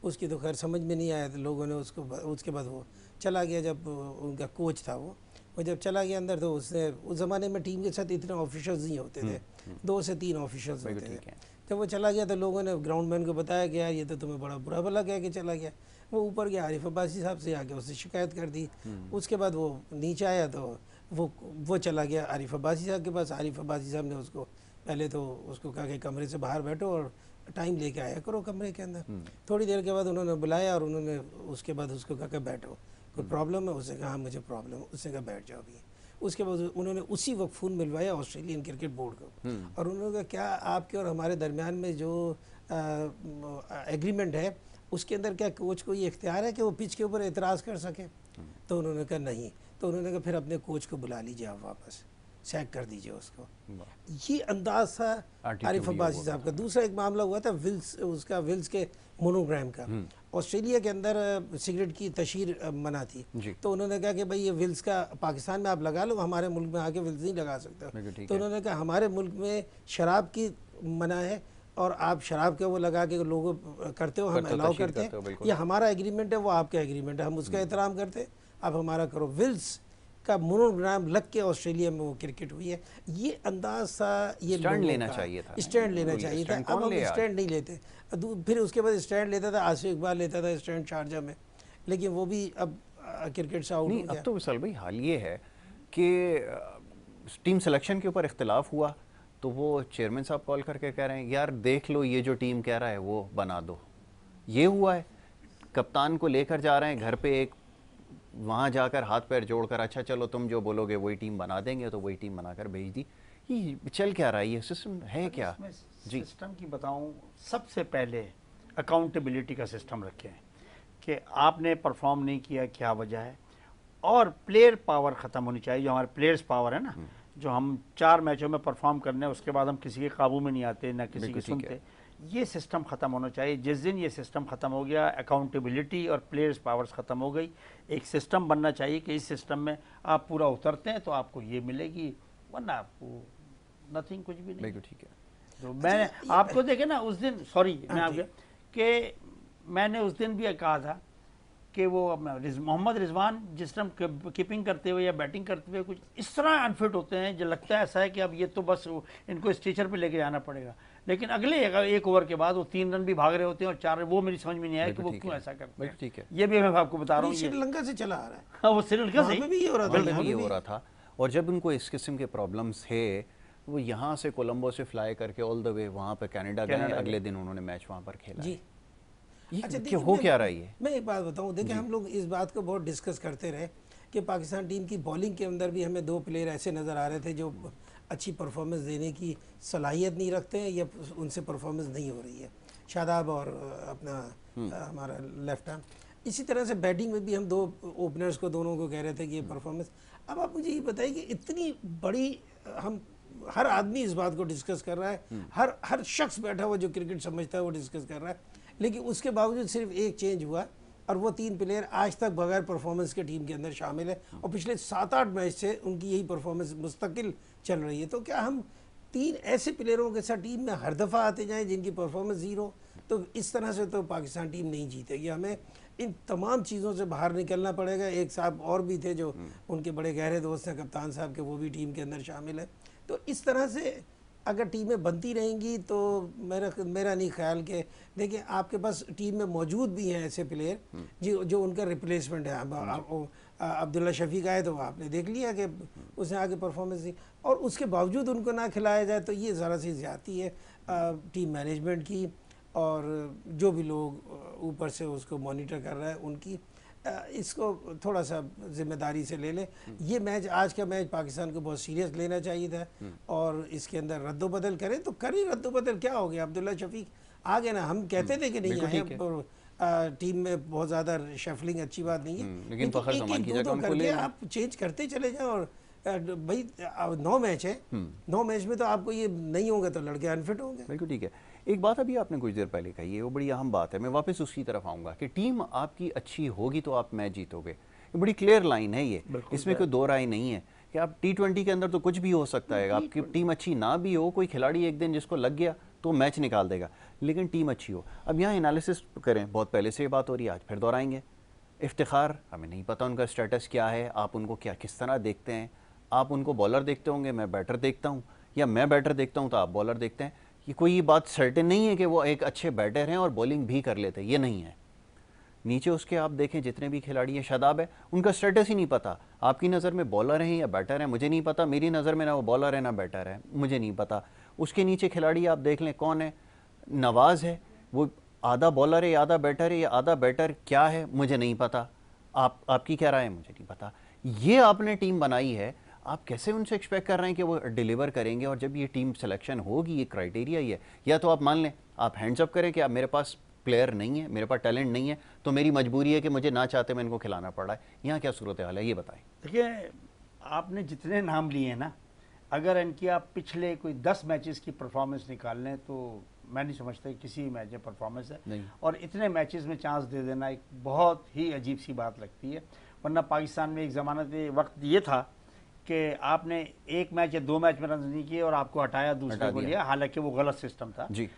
उसकी तो खैर समझ में नहीं आया, तो लोगों ने उसको, उसके बाद वो चला गया, जब उनका कोच था वो जब चला गया अंदर, तो उसने, उस ज़माने में टीम के साथ इतने ऑफिशल्स नहीं होते थे, 2 से 3 ऑफिशल्स होते थे। जब वो चला गया तो लोगों ने ग्राउंडमैन को बताया कि यार ये तो तुम्हें बड़ा बुरा भला कह के चला गया। वो ऊपर गया आरिफ अब्बासी साहब से, आके उससे शिकायत कर दी। उसके बाद वो नीचे आया तो वो चला गया आरिफ अब्बासी साहब के पास। आरिफ अब्बासी साहब ने उसको पहले तो उसको कहा कि कमरे से बाहर बैठो और टाइम लेके आया करो कमरे के अंदर। थोड़ी देर के बाद उन्होंने बुलाया और उन्होंने उसके बाद उसको कहा कि बैठो, कोई प्रॉब्लम है? उसने कहा मुझे प्रॉब्लम है। उसने कहा बैठ जाओ अभी। उसके बाद उन्होंने उसी वक्त फ़ोन मिलवाया ऑस्ट्रेलियन क्रिकेट बोर्ड को, और उन्होंने कहा क्या आपके और हमारे दरमियान में जो एग्रीमेंट है उसके अंदर क्या कोच को ये इख्तियार है कि वो पिच के ऊपर एतराज़ कर सके? तो उन्होंने कहा नहीं। तो उन्होंने कहा फिर अपने कोच को बुला लीजिए, आप वापस सैक कर दीजिए उसको। ये अंदाज था आरिफ अब्बासी साहब का। दूसरा एक मामला हुआ था विल्स, उसका विल्स के मोनोग्राम का। ऑस्ट्रेलिया के अंदर सिगरेट की तशहीर मना थी, तो उन्होंने कहा कि भाई ये विल्स का पाकिस्तान में आप लगा लो, हमारे मुल्क में आके विल्स नहीं लगा सकते। तो उन्होंने कहा हमारे मुल्क में शराब की मना है और आप शराब के वो लगा के लोगों करते हो, हम अलाउ करते हैं, ये हमारा एग्रीमेंट है, वो आपका एग्रीमेंट है, हम उसका एहतराम करते हैं, आप हमारा करो। विल्स का मोनोग्राम लग के ऑस्ट्रेलिया में वो क्रिकेट हुई है। ये अंदाज था, ये स्टैंड लेना चाहिए था, स्टैंड लेना चाहिए था। अब हम स्टैंड नहीं लेते। फिर उसके बाद स्टैंड लेता था आसिफ इकबाल, लेता था स्टैंड शारजा में, लेकिन वो भी अब क्रिकेट से आउट हो गया। अब तो विशाल भाई हाल ये है कि टीम सिलेक्शन के ऊपर इख्तिलाफ हुआ तो वो चेयरमैन साहब कॉल करके कह रहे हैं यार देख लो ये जो टीम कह रहा है वो बना दो। ये हुआ है, कप्तान को लेकर जा रहे हैं घर पे, एक वहाँ जाकर हाथ पैर जोड़कर अच्छा चलो तुम जो बोलोगे वही टीम बना देंगे, तो वही टीम बनाकर भेज दी। ये चल क्या रहा है, ये सिस्टम है क्या? जी सिस्टम की बताऊं, सबसे पहले अकाउंटेबिलिटी का सिस्टम रखें कि आपने परफॉर्म नहीं किया, क्या वजह है, और प्लेयर पावर ख़त्म होनी चाहिए। जो हमारे प्लेयर्स पावर है ना, जो हम 4 मैचों में परफॉर्म करने हैं उसके बाद हम किसी के काबू में नहीं आते, ना किसी की सुनते, ये सिस्टम ख़त्म होना चाहिए। जिस दिन ये सिस्टम ख़त्म हो गया, अकाउंटेबिलिटी और प्लेयर्स पावर्स ख़त्म हो गई, एक सिस्टम बनना चाहिए कि इस सिस्टम में आप पूरा उतरते हैं तो आपको ये मिलेगी, वरना आपको नथिंग, कुछ भी नहीं। ठीक है। तो मैंने आपको देखे ना उस दिन, सॉरी मैं आपके, कि मैंने उस दिन भी कहा था कि वो मोहम्मद रिजवान जिस टाइम कीपिंग करते हुए या बैटिंग करते हुए कुछ इस तरह अनफिट होते हैं, जो लगता है ऐसा है कि अब ये तो बस इनको स्टेचर पे लेके जाना पड़ेगा, लेकिन अगले 1 ओवर के बाद वो 3 रन भी भाग रहे होते हैं और 4, वो मेरी समझ में नहीं आया कि वो क्यों ऐसा करते हैं। ठीक है, ये भी मैं आपको बता रहा हूँ, श्रीलंका से चला आ रहा है। हाँ, वो श्रीलंका से भी हो रहा था। और जब उनको इस किस्म के प्रॉब्लम्स थे, वो यहाँ से कोलंबो से फ्लाई करके ऑल द वे वहाँ पर कनाडा गए, अगले दिन उन्होंने मैच वहाँ पर खेला। जी अच्छा, हो क्या रहा है? मैं एक बात बताऊं, देखिए हम लोग इस बात को बहुत डिस्कस करते रहे कि पाकिस्तान टीम की बॉलिंग के अंदर भी हमें 2 प्लेयर ऐसे नज़र आ रहे थे जो अच्छी परफॉर्मेंस देने की सलाहियत नहीं रखते हैं या उनसे परफॉर्मेंस नहीं हो रही है, शादाब और अपना हमारा लेफ्ट आर्म। इसी तरह से बैटिंग में भी हम 2 ओपनर्स को, दोनों को कह रहे थे कि ये परफॉर्मेंस। अब आप मुझे ये बताइए कि इतनी बड़ी, हम हर आदमी इस बात को डिस्कस कर रहा है, हर शख्स बैठा हुआ जो क्रिकेट समझता है वो डिस्कस कर रहा है, लेकिन उसके बावजूद सिर्फ एक चेंज हुआ और वो 3 प्लेयर आज तक बगैर परफॉर्मेंस के टीम के अंदर शामिल है और पिछले 7-8 मैच से उनकी यही परफॉर्मेंस मुस्तकिल चल रही है। तो क्या हम 3 ऐसे प्लेयरों के साथ टीम में हर दफ़ा आते जाएं जिनकी परफॉर्मेंस ज़ीरो? तो इस तरह से तो पाकिस्तान टीम नहीं जीतेगी। हमें इन तमाम चीज़ों से बाहर निकलना पड़ेगा। एक साहब और भी थे जो उनके बड़े गहरे दोस्त हैं कप्तान साहब के, वो भी टीम के अंदर शामिल है। तो इस तरह से अगर टीमें बनती रहेंगी तो मेरा नहीं ख्याल कि देखिए आपके पास टीम में मौजूद भी हैं ऐसे प्लेयर जो उनका रिप्लेसमेंट है। अब्दुल्ला शफीक आए तो आपने देख लिया कि उसने आगे परफॉर्मेंस दी, और उसके बावजूद उनको ना खिलाया जाए तो ये ज़रा सी ज़्यादती है टीम मैनेजमेंट की, और जो भी लोग ऊपर से उसको मॉनिटर कर रहा है उनकी। इसको थोड़ा सा जिम्मेदारी से ले ले। ये मैच, आज का मैच पाकिस्तान को बहुत सीरियस लेना चाहिए था, और इसके अंदर रद्दोबदल करें तो करें। रद्दोबदल क्या हो गया, अब्दुल्ला शफीक आ गए ना, हम कहते थे कि नहीं आए, टीम में बहुत ज़्यादा शफलिंग अच्छी बात नहीं है, लेकिन दो करके आप चेंज करते चले जाओ। और भाई 9 मैच है, 9 मैच में तो आपको ये नहीं होगा तो लड़के अनफिट होंगे। बिल्कुल ठीक है। एक बात अभी आपने कुछ देर पहले कही है, वो बड़ी अहम बात है, मैं वापस उसकी तरफ आऊँगा कि टीम आपकी अच्छी होगी तो आप मैच जीतोगे। ये बड़ी क्लियर लाइन है ये, इसमें कोई दो राय नहीं है कि आप T20 के अंदर तो कुछ भी हो सकता है, आपकी टीम अच्छी ना भी हो, कोई खिलाड़ी एक दिन जिसको लग गया तो मैच निकाल देगा, लेकिन टीम अच्छी हो। अब यहाँ एनालिसिस करें, बहुत पहले से ये बात हो रही है, आज फिर दोहराएंगे। इफ्तिखार, हमें नहीं पता उनका स्टेटस क्या है, आप उनको क्या किस तरह देखते हैं। आप उनको बॉलर देखते होंगे, मैं बैटर देखता हूँ, या मैं बैटर देखता हूँ तो आप बॉलर देखते हैं। ये कोई ये बात सर्टेन नहीं है कि वो एक अच्छे बैटर हैं और बॉलिंग भी कर लेते हैं, ये नहीं है। नीचे उसके आप देखें जितने भी खिलाड़ी हैं, शादाब है, उनका स्टेटस ही नहीं पता। आपकी नज़र में बॉलर हैं या बैटर हैं मुझे नहीं पता, मेरी नज़र में ना वो बॉलर है ना बैटर है, मुझे नहीं पता। उसके नीचे खिलाड़ी आप देख लें कौन है, नवाज़ है, वो आधा बॉलर है या आधा बैटर है, या आधा बैटर क्या है मुझे नहीं पता। आपकी क्या राय है मुझे नहीं पता। ये आपने टीम बनाई है, आप कैसे उनसे एक्सपेक्ट कर रहे हैं कि वो डिलीवर करेंगे। और जब ये टीम सिलेक्शन होगी, ये क्राइटेरिया ही है, या तो आप मान लें, आप हैंड्स अप करें कि आप मेरे पास प्लेयर नहीं है, मेरे पास टैलेंट नहीं है, तो मेरी मजबूरी है कि मुझे ना चाहते मैं इनको खिलाना पड़ रहा है। यहाँ क्या सूरत हाल है ये बताएं। देखिए, आपने जितने नाम लिए हैं ना, अगर इनकी आप पिछले कोई 10 मैचेस की परफॉर्मेंस निकाल लें तो मैं नहीं समझता किसी मैच में परफॉर्मेंस है नहीं। और इतने मैचेस में चांस दे देना एक बहुत ही अजीब सी बात लगती है। वरना पाकिस्तान में एक ज़माने वक्त ये था कि आपने एक मैच या 2 मैच में रन नहीं किए और आपको हटाया, दूसरे को लिया, हालांकि वो गलत सिस्टम था जी।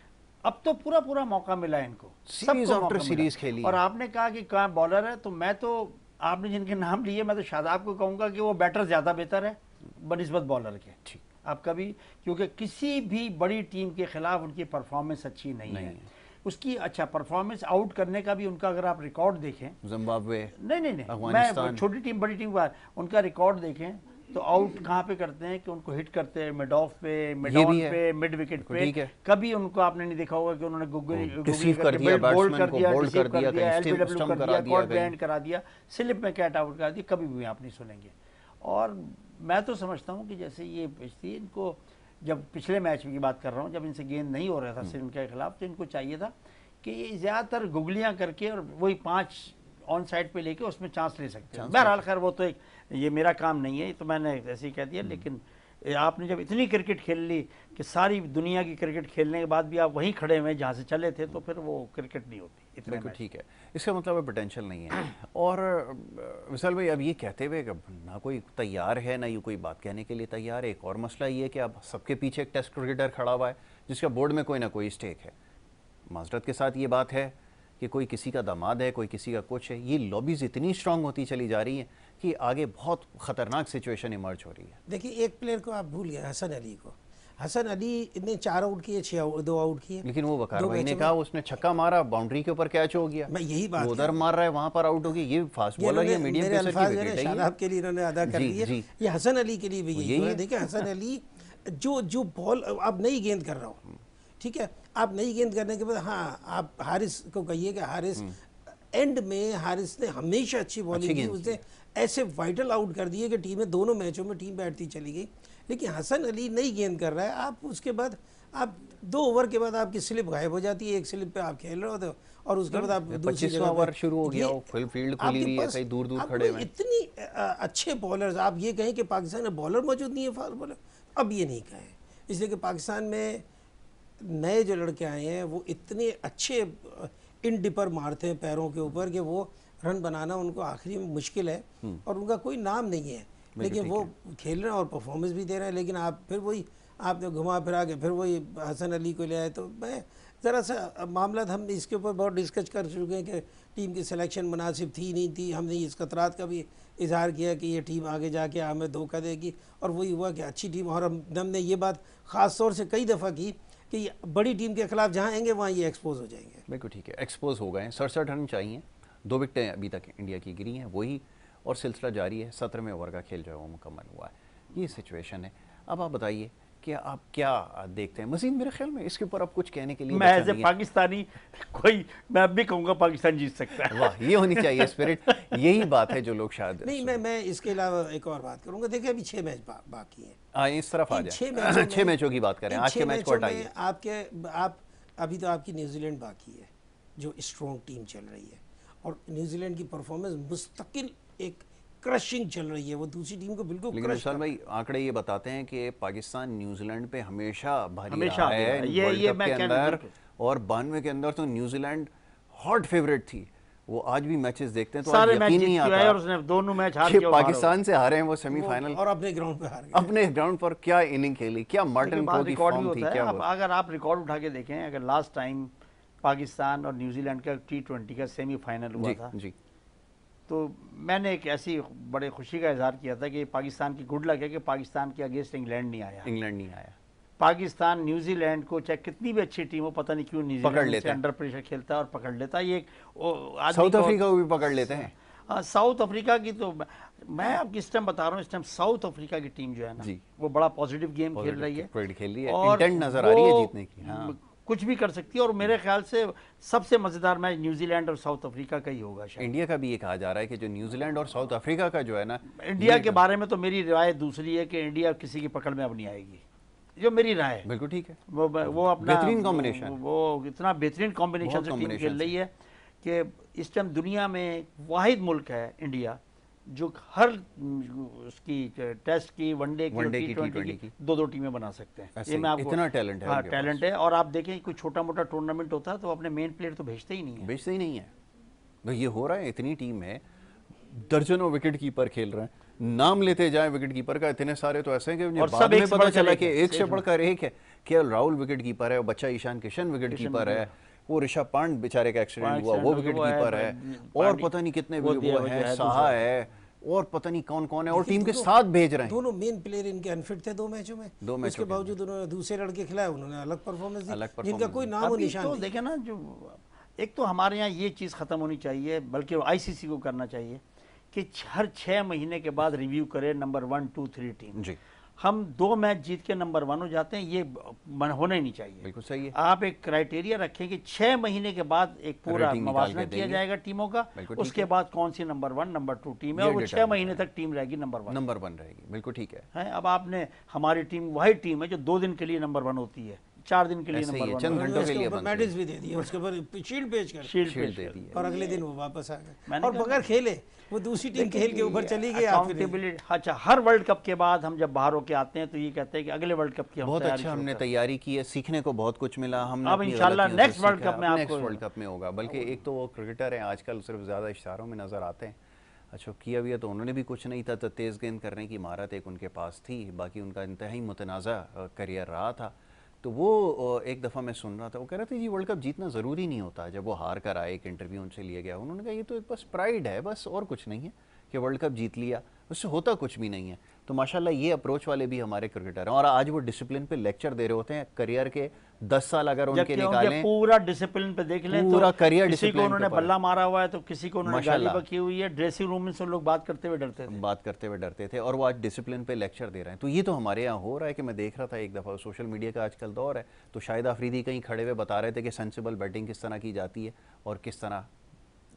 अब तो पूरा पूरा मौका मिला है इनको, सबको सीरीज खेली। और आपने कहा कि कहाँ बॉलर है, तो मैं तो आपने जिनके नाम लिए, मैं तो शादाब को कहूँगा कि वो बैटर ज़्यादा बेहतर है बनिस्बत बॉलर के। ठीक, आप कभी, क्योंकि किसी भी बड़ी टीम के खिलाफ उनकी परफॉर्मेंस अच्छी नहीं है। उसकी अच्छा परफॉर्मेंस आउट करने का भी उनका अगर आप रिकॉर्ड देखें, जिम्बाब्वे नहीं, मैं छोटी टीम बड़ी टीम का उनका रिकॉर्ड देखें तो आउट कहाँ पे करते हैं कि उनको हिट करते हैं मिड ऑफ पे, मिड ऑन पे, मिड विकेट पे। कभी उनको आपने नहीं देखा होगा कि उन्होंने बोल्ड कर दिया, बोल्ड कर दिया, एलबीडब्ल्यू कर दिया, कॉर्ड बैंड करा दिया, स्लिप में कैट आउट कर दिया, कभी भी आप नहीं सुनेंगे। और मैं तो समझता हूँ कि जैसे ये पिछली, इनको जब पिछले मैच की बात कर रहा हूँ, जब इनसे गेंद नहीं हो रहा था श्रीलंका के खिलाफ, तो इनको चाहिए था कि ये ज़्यादातर गुगलियाँ करके और वही 5 ऑन साइड पे लेके उसमें चांस ले सकते हैं। बहरहाल खैर वो तो एक, ये मेरा काम नहीं है, तो मैंने ऐसे ही कह दिया। लेकिन आपने जब इतनी क्रिकेट खेल ली कि सारी दुनिया की क्रिकेट खेलने के बाद भी आप वहीं खड़े हुए जहाँ से चले थे, तो फिर वो क्रिकेट नहीं होती इतने में। ठीक है, इसका मतलब पोटेंशियल नहीं है। और विशाल भाई, अब ये कहते हुए ना कोई तैयार है, ना ये कोई बात कहने के लिए तैयार है। एक और मसला ये है कि अब सबके पीछे एक टेस्ट क्रिकेटर खड़ा हुआ है जिसका बोर्ड में कोई ना कोई स्टेक है। माजरत के साथ ये बात है कि कोई किसी का दामाद है, कोई किसी का कुछ है। ये लॉबीज इतनी स्ट्रांग होती चली जा रही हैं कि आगे बहुत ख़तरनाक सिचुएशन इमर्ज हो रही है। देखिए, एक प्लेयर को आप भूल गए, हसन अली को। हसन अली ने 4 आउट किए, 2 आउट किए, लेकिन वो वकार भाई ने कहा उसने छक्का मारा, बाउंड्री के ऊपर कैच हो गया। मैं यही बात, उधर मार रहा है, वहाँ पर आउट हो गया। ये फास्ट बॉलर है, मीडियम पेसर की विकेट है। शादाब के लिए इन्होंने अदा कर दिया, ये हसन अली के लिए भी यही है। देखिए, हसन अली जो बॉल, अब नई गेंद कर रहा हूँ, ठीक है, आप नई गेंद करने के बाद, हाँ, आप हारिस को कहिए कि हारिस एंड में, हारिस ने हमेशा अच्छी बॉलिंग की, उसने ऐसे वाइटल आउट कर दिए कि टीमें, दोनों मैचों में टीम बैठती चली गई। लेकिन हसन अली नई गेंद कर रहा है, आप उसके बाद आप 2 ओवर के बाद आपकी स्लिप गायब हो जाती है, एक स्लिप पे आप खेल रहे होते हो, और उसके बाद आप दूसरी जगह ओवर शुरू हो गया, फील्ड खुली हुई है, कहीं दूर दूर खड़े हैं। इतनी अच्छे बॉलर्स, आप ये कहें कि पाकिस्तान में बॉलर मौजूद नहीं है फास्ट बॉलर, अब ये नहीं कहें, इसलिए कि पाकिस्तान में नए जो लड़के आए हैं वो इतने अच्छे इन डिपर मारते हैं पैरों के ऊपर कि वो रन बनाना उनको आखिरी में मुश्किल है, और उनका कोई नाम नहीं है, लेकिन वो खेल रहे हैं और परफॉर्मेंस भी दे रहे हैं। लेकिन आप फिर वही आपने घुमा फिरा के फिर वही हसन अली को ले आए। तो मैं ज़रा सा मामला हम इसके ऊपर बहुत डिस्कस कर चुके हैं कि टीम की सिलेक्शन मुनासिब थी नहीं थी। हमने इस खतरात का भी इजहार किया कि ये टीम आगे जाके हमें धोखा देगी, और वही हुआ कि अच्छी टीम। और हमने ये बात ख़ास तौर से कई दफ़ा की कि बड़ी टीम के खिलाफ जहाँ आएंगे वहाँ ये एक्सपोज हो जाएंगे। बिल्कुल ठीक है, एक्सपोज हो गए। 67 रन चाहिए, 2 विकेटें अभी तक इंडिया की गिरी हैं वही, और सिलसिला जारी है। 17वें ओवर का खेल जो है वो मुकम्मल हुआ है। ये सिचुएशन है। अब आप बताइए कि आप क्या देखते हैं मज़ीद? मेरे ख्याल में इसके ऊपर अब कुछ कहने के लिए मैं एज ए पाकिस्तानी मैं अब भी कहूँगा पाकिस्तान जीत सकता है। वाह, ये होनी चाहिए स्पिरिट। यही बात है जो लोग शायद नहीं, मैं इसके अलावा एक और बात करूँगा। देखिए अभी 6 मैच बाकी हैं। इस तरफ आ जाए, 6 मैचों की बात करें। आज के मैच को हटाइए। आप अभी तो आपकी न्यूजीलैंड बाकी है जो स्ट्रॉन्ग टीम चल रही है, और न्यूजीलैंड की परफॉर्मेंस मुस्तकिल एक क्रशिंग चल रही है। वो दूसरी टीम को बिल्कुल लेकिन विशाल भाई, आंकड़े ये बताते हैं कि पाकिस्तान न्यूजीलैंड पे हमेशा भारी हमेशा रहा है ये वर्ल्ड कप के अंदर, और 92 के अंदर तो न्यूजीलैंड हॉट फेवरेट थी। वो आज भी मैचेस देखते हैं तो सारे आज यकीन नहीं आता और उसने दोनों मैच हार के पाकिस्तान से हारे हैं वो सेमीफाइनल, और अपने ग्राउंड पे हार गए। अपने ग्राउंड पर क्या इनिंग खेली, क्या मार्टिन को की फॉर्म थी, क्या अगर आप रिकॉर्ड उठा के देखें, अगर लास्ट टाइम पाकिस्तान और न्यूजीलैंड का T20 का सेमीफाइनल हुआ था जी, तो मैंने एक ऐसी बड़े खुशी का इजहार किया था कि पाकिस्तान की गुड लक है कि पाकिस्तान के अगेंस्ट इंग्लैंड नहीं आया। पाकिस्तान न्यूजीलैंड को चाहे कितनी भी अच्छी टीम हो, पता नहीं क्यों न्यूजीलैंड से अंडर प्रेशर खेलता है और पकड़ लेता है। ये साउथ अफ्रीका को भी पकड़ लेते हैं। साउथ अफ्रीका की तो मैं अब इस टाइम बता रहा हूँ, इस टाइम साउथ अफ्रीका की टीम जो है ना वो बड़ा पॉजिटिव गेम खेल रही है और इंटेंट नजर आ रही है जीतने की। हाँ, कुछ भी कर सकती है। और मेरे ख्याल से सबसे मजेदार मैच न्यूजीलैंड और साउथ अफ्रीका का ही होगा शायद। इंडिया का भी ये कहा जा रहा है कि जो न्यूजीलैंड और साउथ अफ्रीका का जो है ना, इंडिया के बारे में तो मेरी राय दूसरी है कि इंडिया किसी की पकड़ में अब नहीं आएगी, जो मेरी राय है। बिल्कुल ठीक है। वो अपना बेहतरीन कॉम्बिनेशन, वो इतना बेहतरीन कॉम्बिनेशन से टीम खेल रही है कि इस टाइम दुनिया में वाहिद मुल्क है इंडिया जो हर उसकी टेस्ट की, वनडे की, T20 की 2-2 टीमें बना सकते हैं। ये मैं आपको, इतना टैलेंट है। हाँ, टैलेंट है। और आप देखें कोई छोटा मोटा टूर्नामेंट होता है तो अपने मेन प्लेयर तो भेजते ही नहीं है। तो ये हो रहा है, इतनी टीम है, दर्जनों विकेट कीपर खेल रहे हैं। नाम लेते जाए विकेट कीपर का, इतने सारे तो ऐसे हैं कि बाद में पता चला कि एक से बढ़कर एक है। केएल राहुल विकेट कीपर है, बच्चा ईशान किशन विकेट कीपर है, वो ऋषभ पंत बेचारे का एक्सीडेंट हुआ वो विकेट कीपर है, और पता नहीं कितने वो है, साहा है, और पता नहीं कौन कौन है, और टीम के साथ भेज रहे हैं। दोनों मेन प्लेयर इनके अनफिट थे 2 मैचों में, उसके बावजूद उन्होंने दूसरे लड़के खिलाए, उन्होंने अलग परफॉर्मेंस दी जिनका कोई नाम और निशान नहीं। देखे ना, जो एक तो हमारे यहाँ ये चीज़ खत्म होनी चाहिए, बल्कि आईसीसी को करना चाहिए कि हर 6 महीने के बाद रिव्यू करे नंबर 1, 2, 3 टीम जी। हम 2 मैच जीत के नंबर 1 हो जाते हैं, ये होना ही नहीं चाहिए। बिल्कुल सही है। आप एक क्राइटेरिया रखें कि 6 महीने के बाद एक पूरा मवाजना किया जाएगा टीमों का, उसके बाद कौन सी नंबर 1, नंबर 2 टीम है, और वो 6 महीने तक टीम रहेगी नंबर 1 रहेगी। बिल्कुल ठीक है। अब आपने, हमारी टीम वही टीम है जो 2 दिन के लिए नंबर 1 होती है, 4 दिन के लिए नंबर 1, चंद घंटों के लिए मेडल्स भी दे दिए, उसके ऊपर शील्ड पेश दे दी, और अगले दिन वो वापस आ गए और बगैर खेले वो दूसरी टीम खेल के ऊपर चली गई। अच्छा, हर वर्ल्ड कप के बाद हम जब बाहर होके आते हैं तो ये कहते हैं कि अगले वर्ल्ड कप की हम बहुत अच्छा हमने तैयारी की है, सीखने को बहुत कुछ मिला। हमने अब इंशाल्लाह नेक्स्ट वर्ल्ड कप में होगा। बल्कि एक तो वो क्रिकेटर हैं आजकल सिर्फ ज़्यादा इशारों में नज़र आते हैं। अच्छा, किया भी है तो उन्होंने भी कुछ नहीं था, तो तेज़ गेंद करने की महारत एक उनके पास थी, बाकी उनका इंतहाई मुतनाज़ा करियर रहा था। तो वो एक दफ़ा मैं सुन रहा था, वो कह रहे थे जी वर्ल्ड कप जीतना ज़रूरी नहीं होता। जब वो हार कर आए, एक इंटरव्यू उनसे लिया गया, उन्होंने कहा ये तो बस प्राइड है, बस और कुछ नहीं है कि वर्ल्ड कप जीत लिया, उससे होता कुछ भी नहीं है। तो माशाल्लाह ये अप्रोच वाले भी हमारे क्रिकेटर हैं, और आज वो डिसिप्लिन पे लेक्चर दे रहे होते हैं। करियर के 10 साल अगर उनके निकालें, पूरा डिसिप्लिन पे देख लें, पूरा करियर किसी को उन्होंने बल्ला मारा हुआ है तो किसी को उन्होंने गाली बकी हुई है। ड्रेसिंग रूम में सब लोग बात करते हुए डरते थे, और वो आज डिसिप्लिन पे लेक्चर दे रहे हैं। तो ये तो हमारे यहाँ हो रहा है कि मैं देख रहा था एक दफ़ा, सोशल मीडिया का आजकल दौर है, तो शाहिद अफरीदी कहीं खड़े हुए बता रहे थे कि सेंसिबल बैटिंग किस तरह की जाती है और किस तरह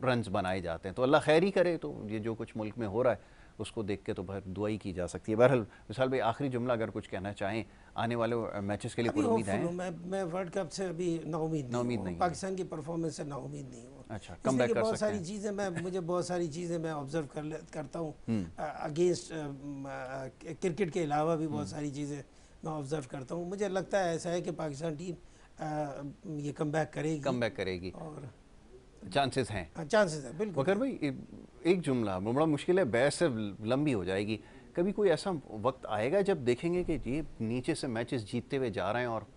रन्स बनाए जाते हैं। तो अल्लाह खैर ही करे। तो ये जो कुछ मुल्क में हो रहा है उसको देख के तो दुआ ही की जा सकती है। बहरहाल विशाल भाई, आखिरी जुमला अगर कुछ कहना चाहें, आने वाले मैचेस के लिए पूरी उम्मीद है? मैं वर्ल्ड कप से अभी नाउमीद नहीं, पाकिस्तान की परफॉर्मेंस से नाउमीद नहीं हूँ। अच्छा, कम बैक कर बहुत सारी चीज़ें मुझे बहुत सारी चीज़ें मैं ऑब्जर्व करता हूँ अगेंस्ट क्रिकेट के अलावा भी बहुत सारी चीज़ें मैं ऑब्जर्व करता हूँ। मुझे लगता है ऐसा है कि पाकिस्तान टीम ये कम बैक करेगी और चांसेस हैं है बिल्कुल। वकर भाई, एक जुमला बड़ा मुश्किल है, बहस से लंबी हो जाएगी। कभी कोई ऐसा वक्त आएगा जब देखेंगे कि ये नीचे से मैचेस जीतते हुए जा रहे हैं और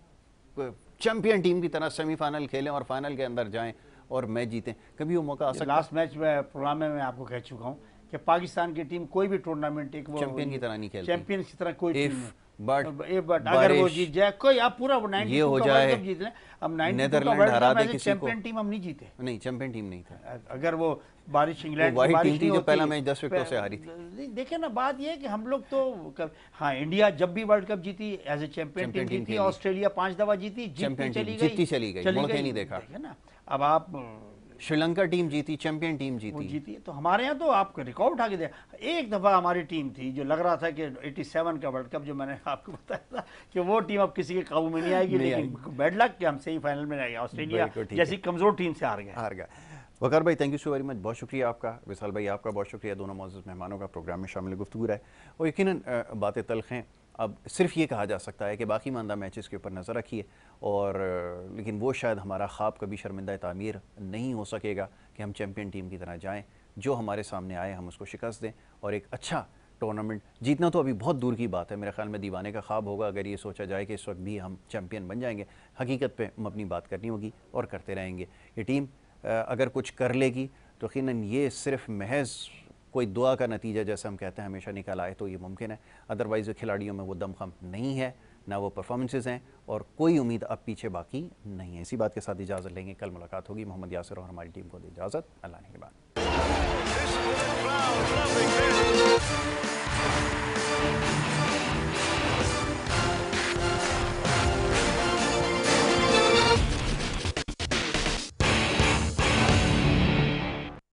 चैंपियन टीम की तरह सेमीफाइनल खेलें और फाइनल के अंदर जाएं और मैच जीतें? कभी वो मौका आ सकता है? लास्ट मैच में प्रोग्राम में मैं आपको कह चुका हूँ कि पाकिस्तान की टीम कोई भी टूर्नामेंट एक चैंपियन की तरह नहीं खेलती। चैंपियन की तरह कोई टीम नहीं। बट अगर वो जीत जाए कोई, आप पूरा 92 ये हो का जाए, वर्ल्ड कप जीत लें, अब 92 का नेदरलैंड वर्ल्ड हरा कप दे ऐसे किसी को, चैंपियन टीम हम नहीं जीते। नहीं चैंपियन टीम नहीं था। अगर वो बारिश इंग्लैंड वो की वाइट बारिश टीम थी नहीं जो होती, पहला मैच 10 विकेटों से हारी थी। नहीं, देखिए ना, बात ये है कि हम लोग तो हाँ, इंडिया जब भी वर्ल्ड कप जीती एज ए चैंपियन टीम जीती, ऑस्ट्रेलिया 5 दफा जीती, जीतती चली गई, मुड़ के नहीं देखा ना। अब आप श्रीलंका टीम जीती, चैंपियन टीम वो जीती। जीती है। तो हमारे यहाँ तो आप रिकॉर्ड उठा के दे। एक दफ़ा हमारी टीम थी जो लग रहा था कि 87 का वर्ल्ड कप, जो मैंने आपको बताया था कि वो टीम अब किसी के काबू में नहीं आएगी, लेकिन बैड लक कि हम सेमीफाइनल में रह गए, ऑस्ट्रेलिया जैसी कमज़ोर टीम से हार गए। वकार भाई, thank you so very much, बहुत शुक्रिया आपका। विशाल भाई, आपका बहुत शुक्रिया, दोनों मौजूद मेहमानों का प्रोग्राम में शामिल गुफ्तगू रहे। और यकीनन बातें तल्ख हैं। अब सिर्फ ये कहा जा सकता है कि बाकी मानदा मैचेस के ऊपर नज़र रखिए, और लेकिन वो शायद हमारा ख्वाब कभी शर्मिंदा तामीर नहीं हो सकेगा कि हम चैम्पियन टीम की तरह जाएं। जो हमारे सामने आए हम उसको शिकस्त दें और एक अच्छा टूर्नामेंट जीतना तो अभी बहुत दूर की बात है। मेरे ख्याल में दीवाने का ख्वाब होगा अगर ये सोचा जाए कि इस वक्त भी हम चैम्पियन बन जाएंगे। हकीकत पे हम अपनी बात करनी होगी और करते रहेंगे। ये टीम अगर कुछ कर लेगी तो यकीनन ये सिर्फ महज कोई दुआ का नतीजा, जैसे हम कहते हैं, हमेशा निकल आए तो ये मुमकिन है। अदरवाइज़ खिलाड़ियों में वो दमखम नहीं है, ना वो परफॉर्मेंसेज हैं, और कोई उम्मीद अब पीछे बाकी नहीं है। इसी बात के साथ इजाज़त लेंगे। कल मुलाकात होगी। मोहम्मद यासिर और हमारी टीम को दी इजाज़त। अल्लाह ने के बाद।